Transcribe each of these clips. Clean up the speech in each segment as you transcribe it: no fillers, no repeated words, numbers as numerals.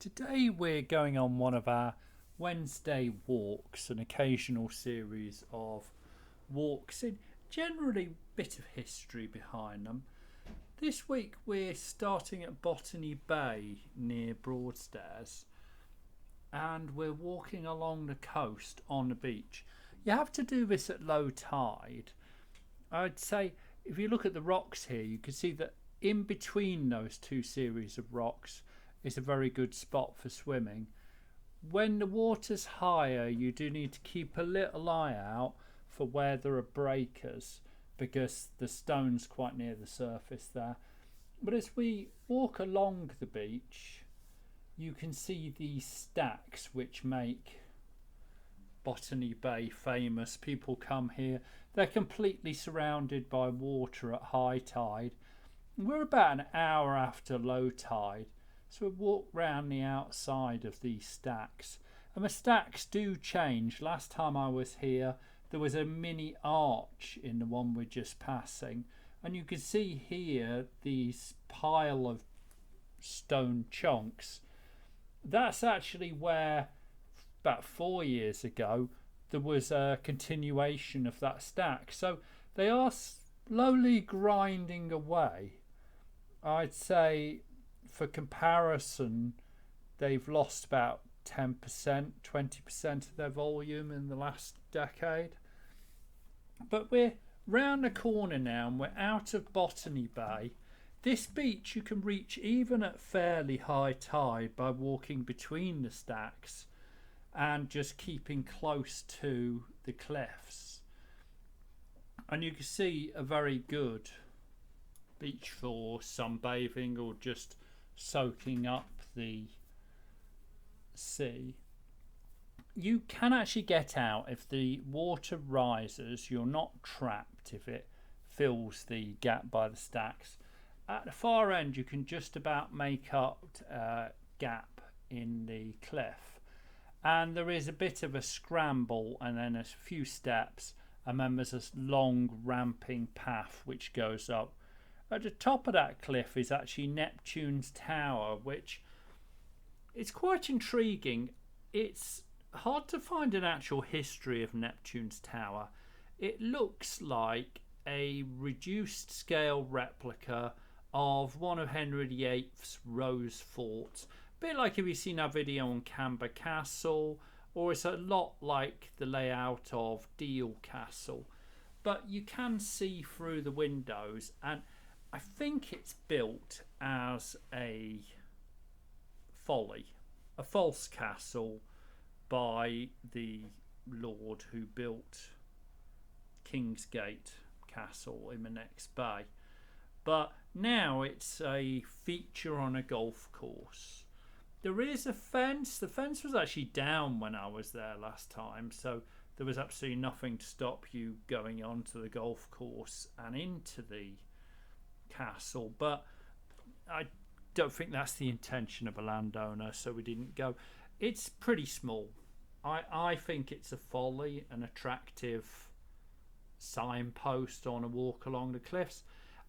Today we're going on one of our Wednesday walks, an occasional series of walks in generally a bit of history behind them. This week we're starting at Botany Bay near Broadstairs and we're walking along the coast on the beach. You have to do this at low tide. I'd say if you look at the rocks here, you can see that in between those two series of rocks is a very good spot for swimming. When the water's higher, you do need to keep a little eye out for where there are breakers because the stone's quite near the surface there. But as we walk along the beach, you can see these stacks which make Botany Bay famous. People come here. They're completely surrounded by water at high tide. We're about an hour after low tide, so we walk round the outside of these stacks. And the stacks do change. Last time I was here, there was a mini arch in the one we're just passing. And you can see here these pile of stone chunks. That's actually where, about 4 years ago, there was a continuation of that stack. So they are slowly grinding away. I'd say, for comparison, they've lost about 10%, 20% of their volume in the last decade. But we're round the corner now and we're out of Botany Bay. This beach you can reach even at fairly high tide by walking between the stacks and just keeping close to the cliffs. And you can see a very good beach for sunbathing or just soaking up the sea. You can actually get out if the water rises. You're not trapped if it fills the gap by the stacks. At the far end you can just about make up a gap in the cliff, and there is a bit of a scramble and then a few steps, and then there's this long ramping path which goes up. At the top of that cliff is actually Neptune's Tower, which is quite intriguing. It's hard to find an actual history of Neptune's Tower. It looks like a reduced scale replica of one of Henry VIII's Rose forts. A bit like if you've seen our video on Camber Castle, or it's a lot like the layout of Deal Castle. But you can see through the windows, and I think it's built as a folly, a false castle by the lord who built Kingsgate Castle in the next bay. But now it's a feature on a golf course. There is a fence. The fence was actually down when I was there last time, so there was absolutely nothing to stop you going onto the golf course and into the castle, but I don't think that's the intention of a landowner, so we didn't go. It's pretty small. I think it's a folly, an attractive signpost on a walk along the cliffs,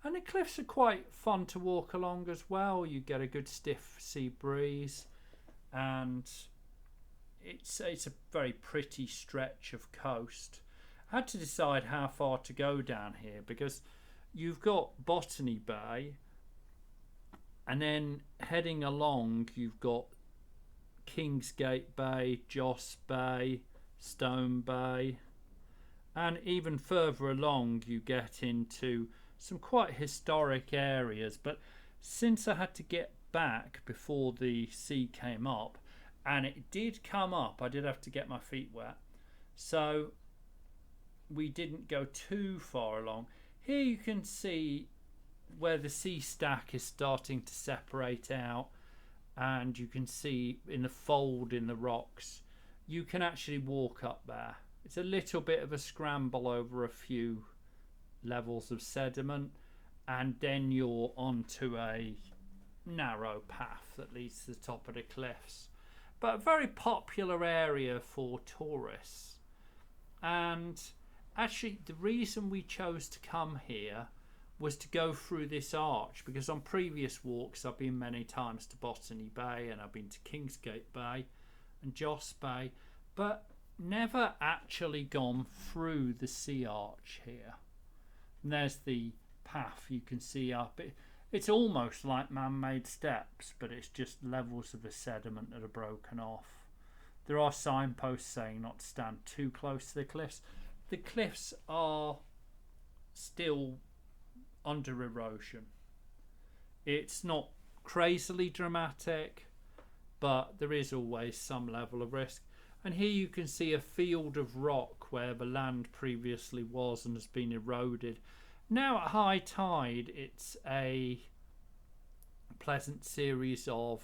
and the cliffs are quite fun to walk along as well. You get a good stiff sea breeze, and it's a very pretty stretch of coast. I had to decide how far to go down here because you've got Botany Bay, and then heading along you've got Kingsgate Bay, Joss Bay, Stone Bay, and even further along you get into some quite historic areas. But since I had to get back before the sea came up, and it did come up, I did have to get my feet wet, so we didn't go too far along. Here you can see where the sea stack is starting to separate out, and you can see in the fold in the rocks you can actually walk up there. It's a little bit of a scramble over a few levels of sediment, and then you're onto a narrow path that leads to the top of the cliffs. But a very popular area for tourists. And actually the reason we chose to come here was to go through this arch, because on previous walks I've been many times to Botany Bay and I've been to Kingsgate Bay and Joss Bay, but never actually gone through the sea arch here. And there's the path you can see up. It's almost like man-made steps, but it's just levels of the sediment that are broken off. There are signposts saying not to stand too close to the cliffs. The cliffs are still under erosion. It's not crazily dramatic, but there is always some level of risk. And here you can see a field of rock where the land previously was and has been eroded. Now at high tide, it's a pleasant series of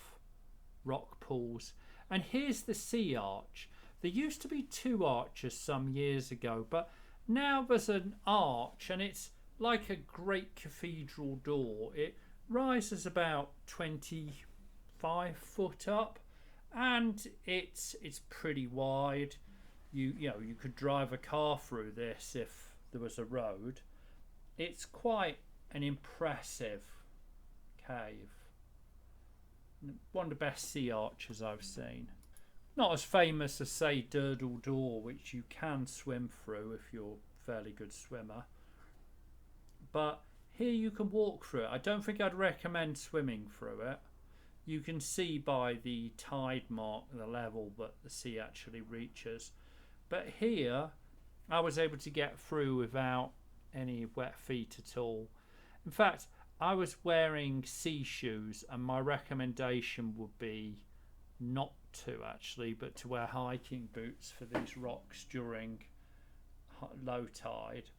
rock pools. And here's the sea arch. There used to be 2 arches some years ago, but now there's an arch, and it's like a great cathedral door. It rises about 25 foot up, and it's pretty wide. You know, you could drive a car through this if there was a road. It's quite an impressive cave. One of the best sea arches I've seen. Not as famous as, say, Durdle Door, which you can swim through if you're a fairly good swimmer. But here you can walk through it. I don't think I'd recommend swimming through it. You can see by the tide mark the level that the sea actually reaches. But here I was able to get through without any wet feet at all. In fact, I was wearing sea shoes, and my recommendation would be not to actually, but to wear hiking boots for these rocks during low tide.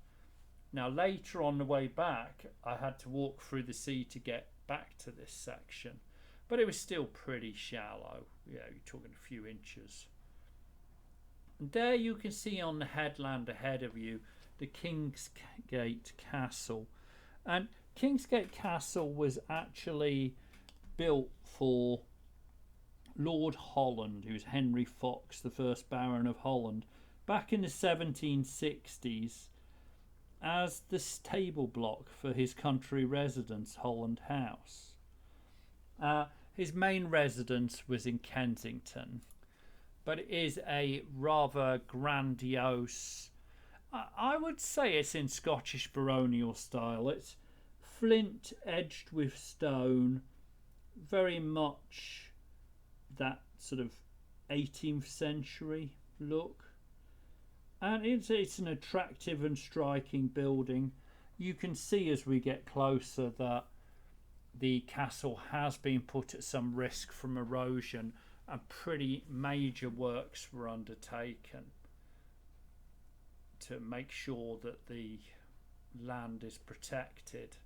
Now later on the way back, I had to walk through the sea to get back to this section, but it was still pretty shallow. Yeah, you're talking a few inches. And there you can see on the headland ahead of you the Kingsgate Castle. And Kingsgate Castle was actually built for Lord Holland, who was Henry Fox, the first Baron of Holland, back in the 1760s as the stable block for his country residence, Holland House. His main residence was in Kensington, but it is a rather grandiose, I would say it's in Scottish baronial style. It's flint edged with stone, very much that sort of 18th century look. And it's an attractive and striking building. You can see as we get closer that the castle has been put at some risk from erosion, and pretty major works were undertaken to make sure that the land is protected.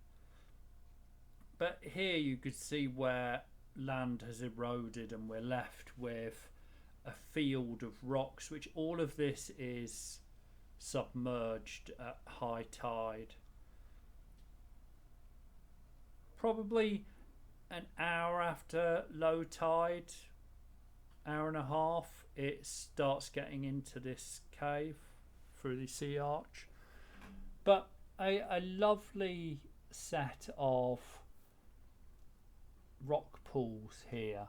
But here you could see where land has eroded, and we're left with a field of rocks, which all of this is submerged at high tide. Probably an hour after low tide, hour and a half, it starts getting into this cave through the sea arch. But a lovely set of rock pools here,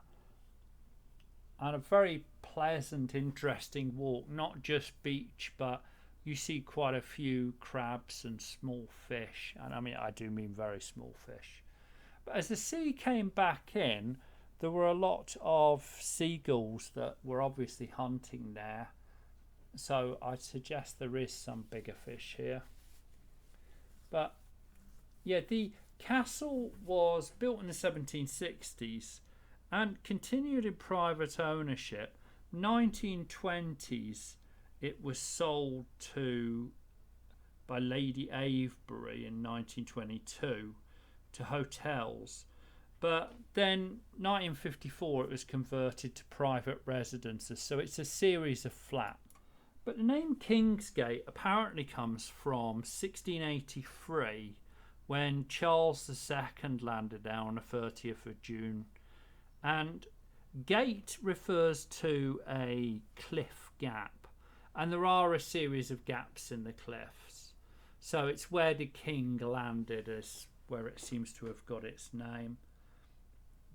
and a very pleasant, interesting walk. Not just beach, but you see quite a few crabs and small fish, and I mean, I do mean very small fish. But as the sea came back in, there were a lot of seagulls that were obviously hunting there, so I'd suggest there is some bigger fish here. But yeah, the castle was built in the 1760s and continued in private ownership. 1920s it was sold by Lady Avebury in 1922 to hotels, but then 1954 it was converted to private residences, so it's a series of flats. But the name Kingsgate apparently comes from 1683, when Charles II landed there on the 30th of June. And gate refers to a cliff gap, and there are a series of gaps in the cliffs. So it's where the king landed, is where it seems to have got its name.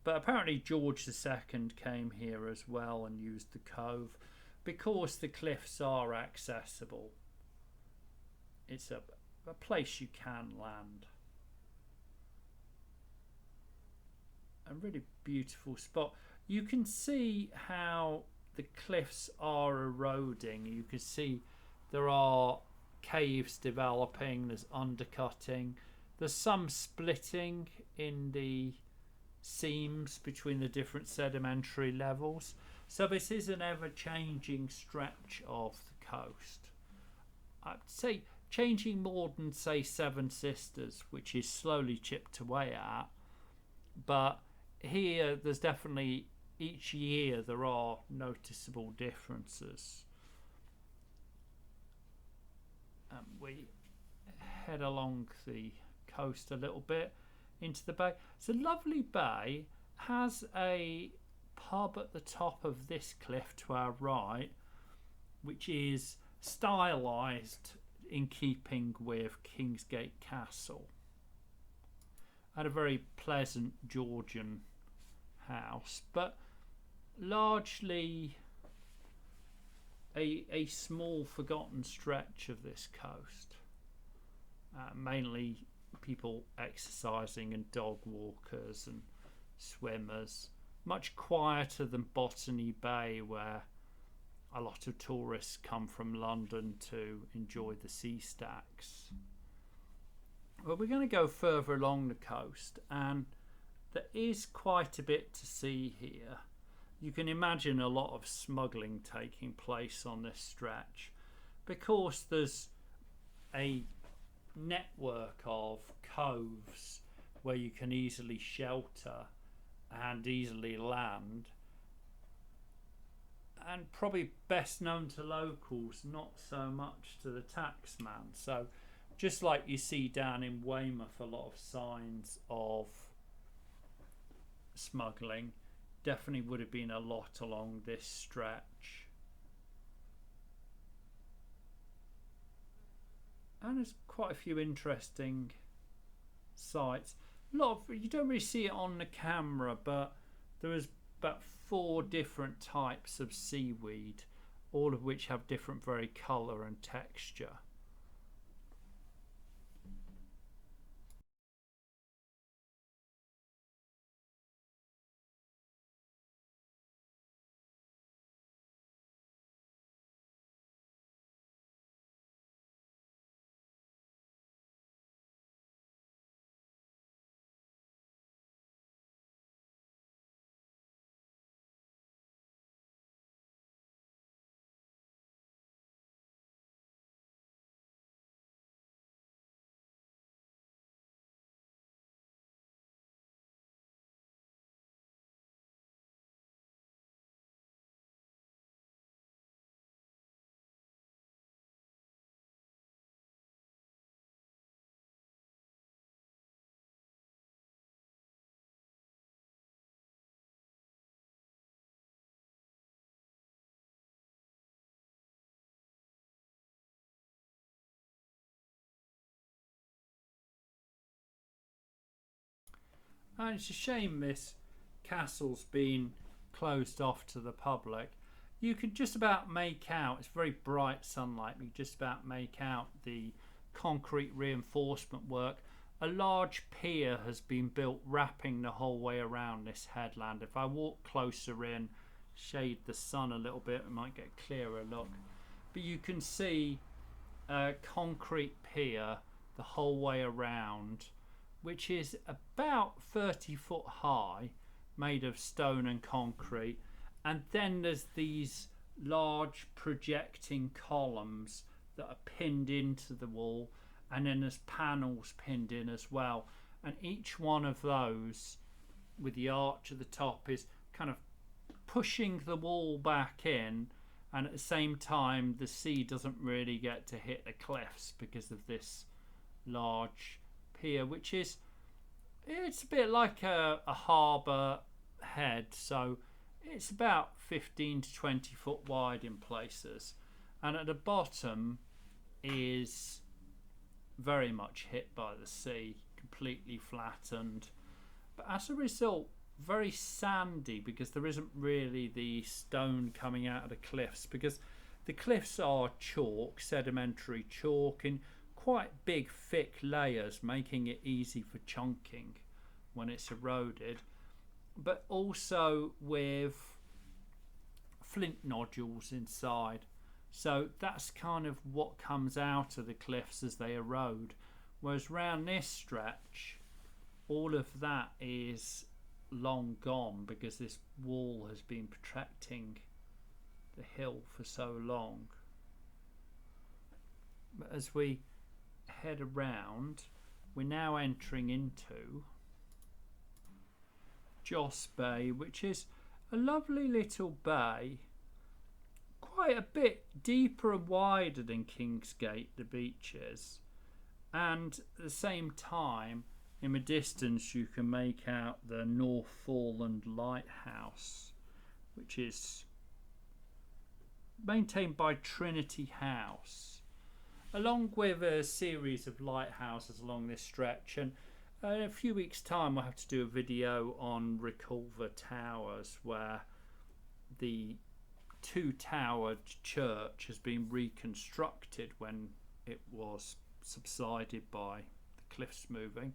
But apparently George II came here as well and used the cove because the cliffs are accessible. It's a place you can land. A really beautiful spot. You can see how the cliffs are eroding. You can see there are caves developing, there's undercutting, there's some splitting in the seams between the different sedimentary levels. So this is an ever-changing stretch of the coast. I'd say changing more than, say, Seven Sisters, which is slowly chipped away at. But here there's definitely, each year there are noticeable differences. We head along the coast a little bit into the bay. It's a lovely bay, has a pub at the top of this cliff to our right, which is stylised in keeping with Kingsgate Castle, and a very pleasant Georgian house, but largely a small forgotten stretch of this coast. Mainly people exercising and dog walkers and swimmers. Much quieter than Botany Bay, where a lot of tourists come from London to enjoy the sea stacks. Well, we're going to go further along the coast, and there is quite a bit to see here. You can imagine a lot of smuggling taking place on this stretch because there's a network of coves where you can easily shelter and easily land, and probably best known to locals, not so much to the taxman. So just like you see down in Weymouth, a lot of signs of smuggling, definitely would have been a lot along this stretch. And there's quite a few interesting sites. You don't really see it on the camera, but there is about 4 different types of seaweed, all of which have different colour and texture. And it's a shame this castle's been closed off to the public. You can just about make out, it's very bright sunlight, you just about make out the concrete reinforcement work. A large pier has been built wrapping the whole way around this headland. If I walk closer in, shade the sun a little bit, I might get a clearer look. But you can see a concrete pier the whole way around, which is about 30 foot high, made of stone and concrete. And then there's these large projecting columns that are pinned into the wall, and then there's panels pinned in as well. And each one of those, with the arch at the top, is kind of pushing the wall back in, and at the same time the sea doesn't really get to hit the cliffs because of this large pier, which is, it's a bit like a harbour head, so it's about 15 to 20 foot wide in places, and at the bottom is very much hit by the sea, completely flattened, but as a result very sandy, because there isn't really the stone coming out of the cliffs, because the cliffs are chalk, sedimentary chalk, in quite big thick layers, making it easy for chunking when it's eroded, but also with flint nodules inside. So that's kind of what comes out of the cliffs as they erode. Whereas round this stretch, all of that is long gone, because this wall has been protecting the hill for so long. But as we head around, we're now entering into Joss Bay, which is a lovely little bay, quite a bit deeper and wider than Kingsgate, the beach is, and at the same time in the distance you can make out the Northforeland Lighthouse, which is maintained by Trinity House, along with a series of lighthouses along this stretch. And in a few weeks' time we'll have to do a video on Reculver Towers, where the two-towered church has been reconstructed when it was subsided by the cliffs moving,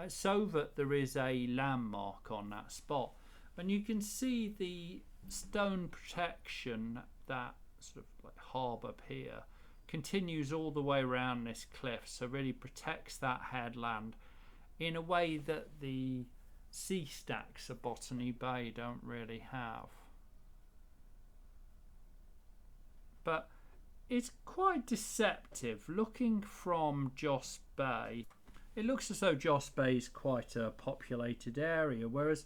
so that there is a landmark on that spot, and you can see the stone protection, that sort of like harbour pier, continues all the way around this cliff, so really protects that headland in a way that the sea stacks of Botany Bay don't really have. But it's quite deceptive looking from Joss Bay. It looks as though Joss Bay is quite a populated area, whereas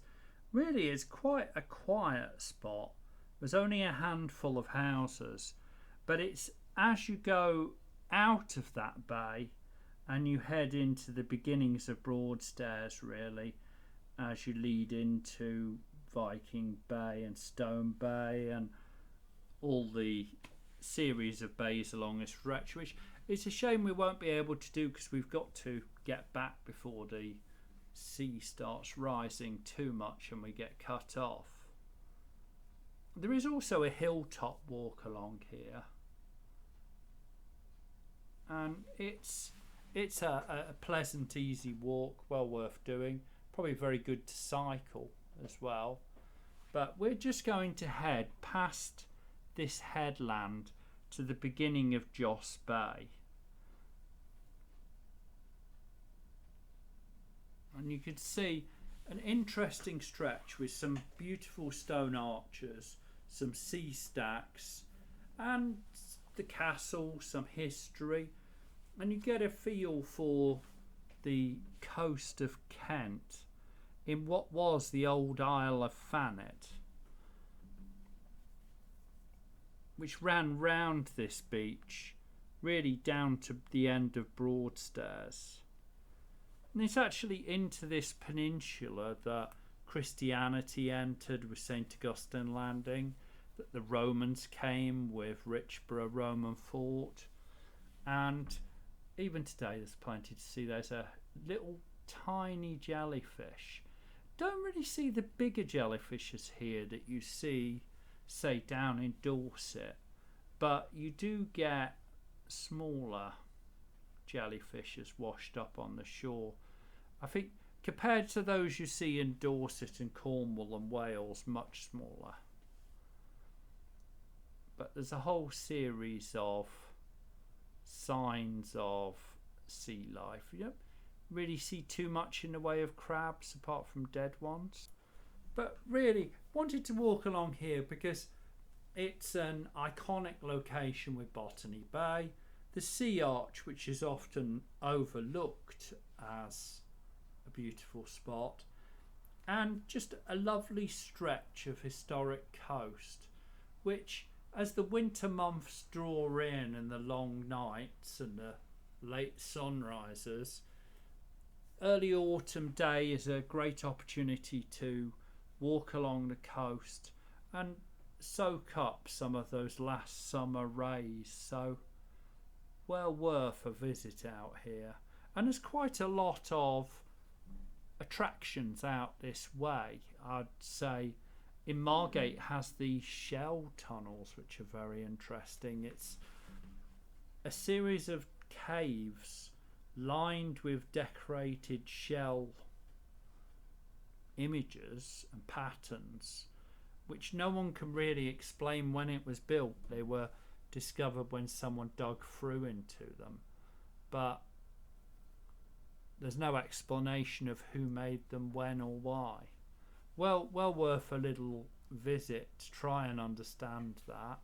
really it's quite a quiet spot. There's only a handful of houses, but it's as you go out of that bay and you head into the beginnings of Broadstairs, really, as you lead into Viking Bay and Stone Bay and all the series of bays along this stretch, which it's a shame we won't be able to do, because we've got to get back before the sea starts rising too much and we get cut off. There is also a hilltop walk along here, and it's a pleasant, easy walk, well worth doing, probably very good to cycle as well. But we're just going to head past this headland to the beginning of Joss Bay, and you can see an interesting stretch with some beautiful stone arches, some sea stacks, and the castle, some history, and you get a feel for the coast of Kent in what was the old Isle of Thanet, which ran round this beach really down to the end of Broadstairs. And it's actually into this peninsula that Christianity entered with St. Augustine Landing, that the Romans came with Richborough Roman Fort, and even today there's plenty to see. There's a little tiny jellyfish. Don't really see the bigger jellyfishes here that you see, say, down in Dorset, but you do get smaller jellyfishes washed up on the shore. I think compared to those you see in Dorset and Cornwall and Wales, much smaller. But there's a whole series of signs of sea life. You don't really see too much in the way of crabs apart from dead ones. But really wanted to walk along here because it's an iconic location with Botany Bay, the sea arch, which is often overlooked as a beautiful spot, and just a lovely stretch of historic coast, which, as the winter months draw in and the long nights and the late sunrises, early autumn day is a great opportunity to walk along the coast and soak up some of those last summer rays. So well worth a visit out here. And there's quite a lot of attractions out this way. I'd say in Margate has the shell tunnels, which are very interesting. It's a series of caves lined with decorated shell images and patterns, which no one can really explain when it was built. They were discovered when someone dug through into them, but there's no explanation of who made them, when, or why. Well worth a little visit to try and understand that.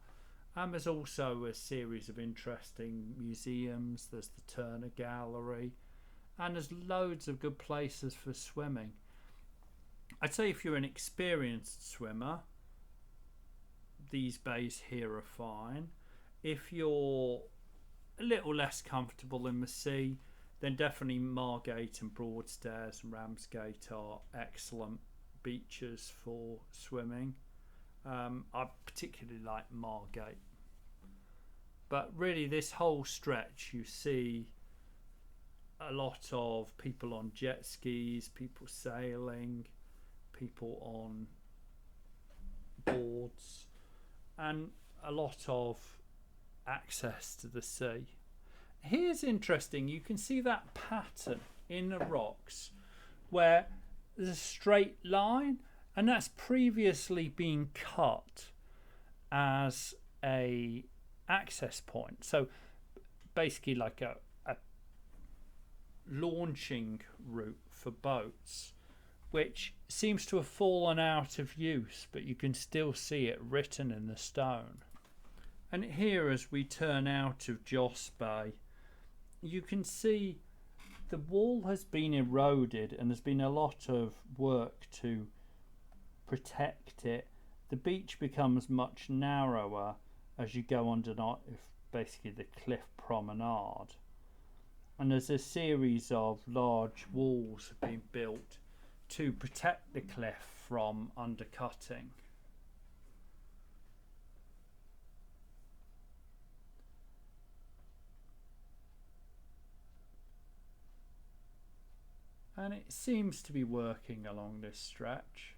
And there's also a series of interesting museums. There's the Turner Gallery, and there's loads of good places for swimming. I'd say if you're an experienced swimmer, these bays here are fine. If you're a little less comfortable in the sea, then definitely Margate and Broadstairs and Ramsgate are excellent beaches for swimming. I particularly like Margate. But really this whole stretch, you see a lot of people on jet skis, people sailing, people on boards, and a lot of access to the sea. Here's interesting, you can see that pattern in the rocks where there's a straight line, and that's previously been cut as a access point. So basically like a launching route for boats, which seems to have fallen out of use, but you can still see it written in the stone. And here, as we turn out of Joss Bay, you can see the wall has been eroded and there's been a lot of work to protect it. The beach becomes much narrower as you go underneath basically the cliff promenade, and there's a series of large walls have been built to protect the cliff from undercutting. And it seems to be working along this stretch.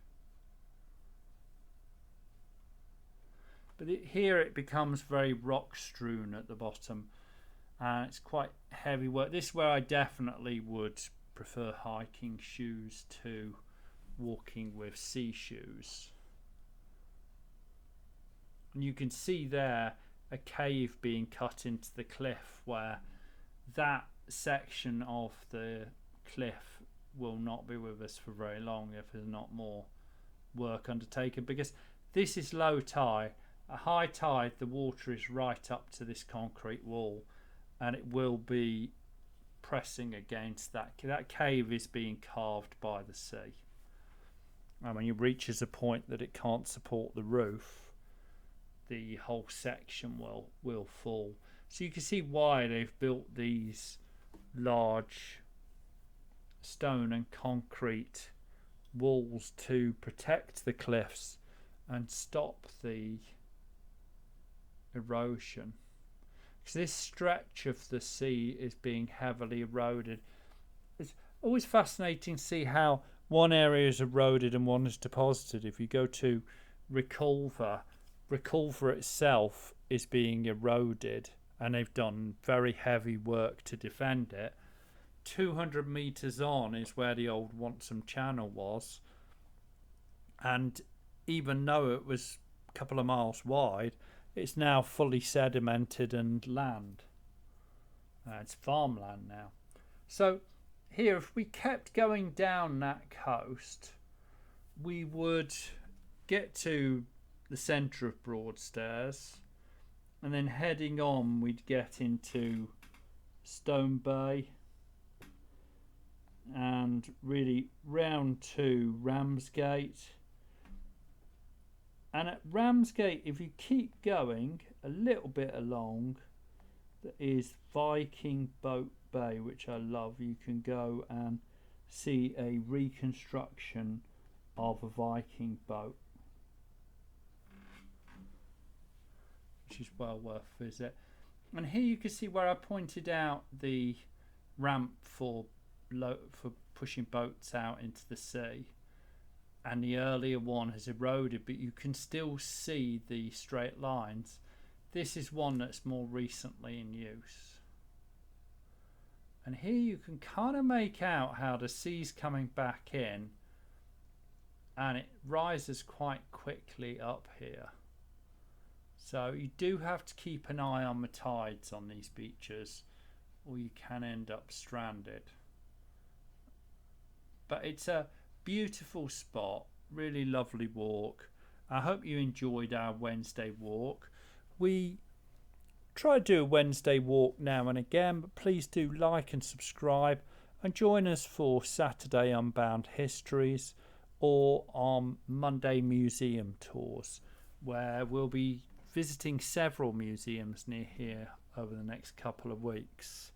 But here it becomes very rock strewn at the bottom, and it's quite heavy work. This is where I definitely would prefer hiking shoes to walking with sea shoes. And you can see there a cave being cut into the cliff, where that section of the cliff will not be with us for very long if there's not more work undertaken, because this is low tide. At high tide the water is right up to this concrete wall, and it will be pressing against that. That cave is being carved by the sea, and when it reaches a point that it can't support the roof, the whole section will fall. So you can see why they've built these large stone and concrete walls to protect the cliffs and stop the erosion, because this stretch of the sea is being heavily eroded. It's always fascinating to see how one area is eroded and one is deposited. If you go to Reculver itself is being eroded, and they've done very heavy work to defend it. 200 meters on is where the old Wantsum Channel was, and even though it was a couple of miles wide, it's now fully sedimented and land. It's farmland now. So here, if we kept going down that coast, we would get to the centre of Broadstairs, and then heading on we'd get into Stone Bay and really round to Ramsgate. And at Ramsgate, if you keep going a little bit along, there is Viking Boat Bay, which I love. You can go and see a reconstruction of a Viking boat, which is well worth a visit. And here you can see where I pointed out the ramp for pushing boats out into the sea, and the earlier one has eroded, but you can still see the straight lines. This is one that's more recently in use. And here you can kind of make out how the sea's coming back in, and it rises quite quickly up here. So you do have to keep an eye on the tides on these beaches, or you can end up stranded. But it's a beautiful spot, really lovely walk. I hope you enjoyed our Wednesday walk. We try to do a Wednesday walk now and again, but please do like and subscribe, and join us for Saturday Unbound Histories or on Monday museum tours, where we'll be visiting several museums near here over the next couple of weeks.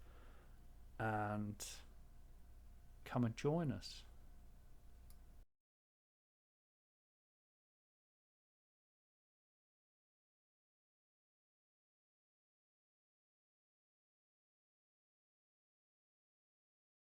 And come and join us.